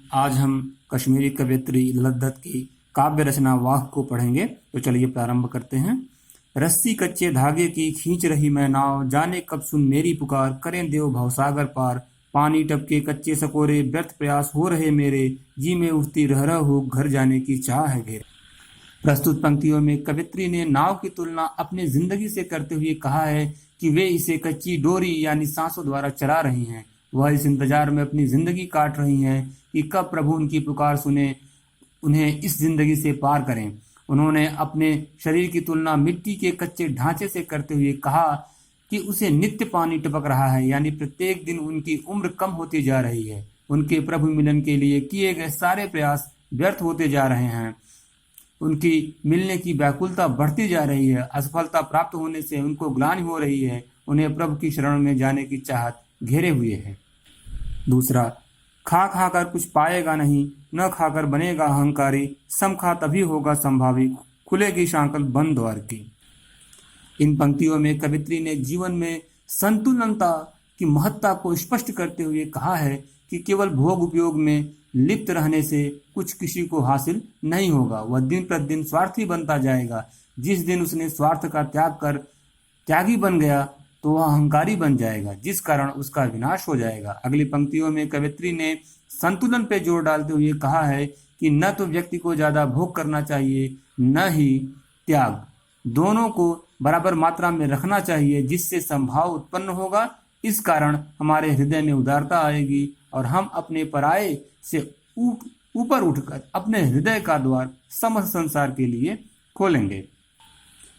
आज हम कश्मीरी कवयित्री ललित दत्त की काव्य रचना वाह को पढ़ेंगे। तो चलिए प्रारंभ करते हैं। रस्सी कच्चे धागे की खींच रही मैं नाव, जाने कब सुन मेरी पुकार, करें देव भवसागर पार। पानी टपके कच्चे सकोरे, व्यर्थ प्रयास हो रहे मेरे, जी में उठती रह रह हो, घर जाने की चाह है घेरे। प्रस्तुत पंक्तियों में कवयित्री ने नाव की तुलना अपने जिंदगी से करते हुए कहा है कि वे इसे कच्ची डोरी यानी सांसों द्वारा चला रही हैं। वह इस इंतजार में अपनी जिंदगी काट रही हैं कि कब प्रभु उनकी पुकार सुने, उन्हें इस जिंदगी से पार करें। उन्होंने अपने शरीर की तुलना मिट्टी के कच्चे ढांचे से करते हुए कहा कि उसे नित्य पानी टपक रहा है, यानी प्रत्येक दिन उनकी उम्र कम होती जा रही है। उनके प्रभु मिलन के लिए किए गए सारे प्रयास व्यर्थ होते जा रहे हैं। उनकी मिलने की व्याकुलता बढ़ती जा रही है। असफलता प्राप्त होने से उनको ग्लानि हो रही है। उन्हें प्रभु की शरण में जाने की चाहत घेरे हुए है। दूसरा, खा खा कर कुछ पाएगा नहीं, न खाकर बनेगा अहंकारी, सम खा तभी होगा संभावी, खुलेगी शांकल बंद द्वार की। इन पंक्तियों में कवयित्री ने जीवन में संतुलनता की महत्ता को स्पष्ट करते हुए कहा है कि केवल भोग उपयोग में लिप्त रहने से कुछ किसी को हासिल नहीं होगा। वह दिन प्रतिदिन स्वार्थी बनता जाएगा। जिस दिन उसने स्वार्थ का त्याग कर त्यागी बन गया तो वह अहंकारी बन जाएगा, जिस कारण उसका विनाश हो जाएगा। अगली पंक्तियों में कवयित्री ने संतुलन पे जोर डालते हुए कहा है कि न तो व्यक्ति को ज्यादा भोग करना चाहिए, न ही त्याग। दोनों को बराबर मात्रा में रखना चाहिए, जिससे समभाव उत्पन्न होगा। इस कारण हमारे हृदय में उदारता आएगी और हम अपने पराये से ऊपर उठकर अपने हृदय का द्वार समस्त संसार के लिए खोलेंगे।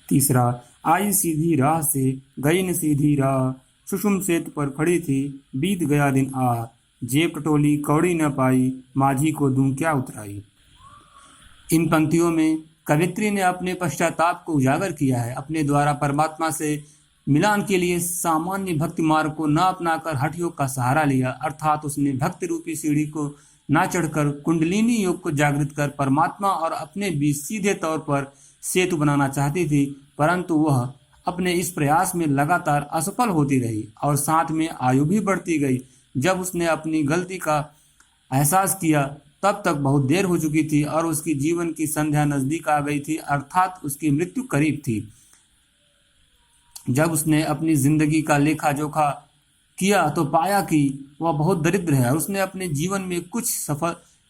तीसरा, आई सीधी राह से गई न सीधी राह, सुषुम सेतु पर खड़ी थी, बीत गया दिन आ, जेब टटोली कौड़ी न पाई, माझी को दूं क्या उतराई। इन पंक्तियों में कवयित्री ने अपने पश्चाताप को उजागर किया है। अपने द्वारा परमात्मा से मिलान के लिए सामान्य भक्ति मार्ग को न अपनाकर हठ योग का सहारा लिया, अर्थात उसने भक्ति रूपी सीढ़ी को न चढ़कर कुंडलिनी योग को जागृत कर परमात्मा और अपने बीच सीधे तौर पर सेतु बनाना चाहती थी, परंतु वह अपने इस प्रयास में लगातार असफल होती रही और साथ में आयु भी बढ़ती गई। जब उसने अपनी गलती का एहसास किया तब तक बहुत देर हो चुकी थी और उसकी जीवन की संध्या नजदीक आ गई थी, अर्थात उसकी मृत्यु करीब थी। जब उसने अपनी जिंदगी का लेखा जोखा किया तो पाया कि वह बहुत दरिद्र है। उसने अपने जीवन में कुछ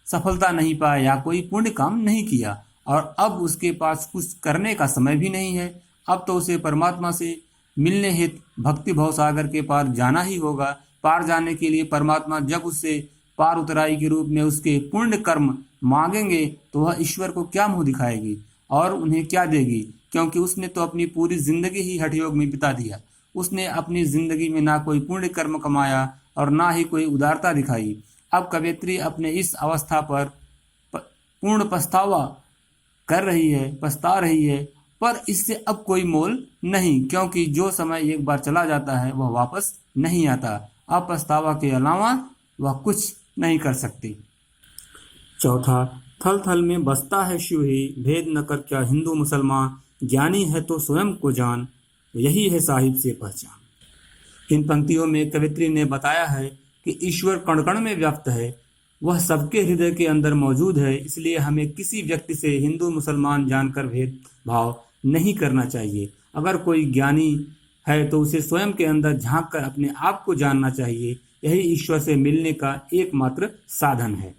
सफलता नहीं पाया या कोई पुण्य काम नहीं किया और अब उसके पास कुछ करने का समय भी नहीं है। अब तो उसे परमात्मा से मिलने हेतु भक्ति भव सागर के पार जाना ही होगा। पार जाने के लिए परमात्मा जब उससे पार उतराई के रूप में उसके पुण्य कर्म मांगेंगे तो वह ईश्वर को क्या मुंह दिखाएगी और उन्हें क्या देगी, क्योंकि उसने तो अपनी पूरी जिंदगी ही हठ योग में बिता दिया। उसने अपनी जिंदगी में ना कोई पुण्य कर्म कमाया और ना ही कोई उदारता दिखाई। अब कवयित्री अपने इस अवस्था पर पूर्ण पछतावा पछता रही है, पर इससे अब कोई मोल नहीं, क्योंकि जो समय एक बार चला जाता है वह वापस नहीं आता। अब पछतावा के अलावा वह कुछ नहीं कर सकती। चौथा, थल थल में बसता है शिव ही, भेद न कर क्या हिंदू मुसलमान, ज्ञानी है तो स्वयं को जान, यही है साहिब से पहचान। इन पंक्तियों में कवयित्री ने बताया है कि ईश्वर कण कण में व्याप्त है, वह सबके हृदय के अंदर मौजूद है। इसलिए हमें किसी व्यक्ति से हिंदू मुसलमान जानकर भेदभाव नहीं करना चाहिए। अगर कोई ज्ञानी है तो उसे स्वयं के अंदर झांक कर अपने आप को जानना चाहिए। यही ईश्वर से मिलने का एकमात्र साधन है।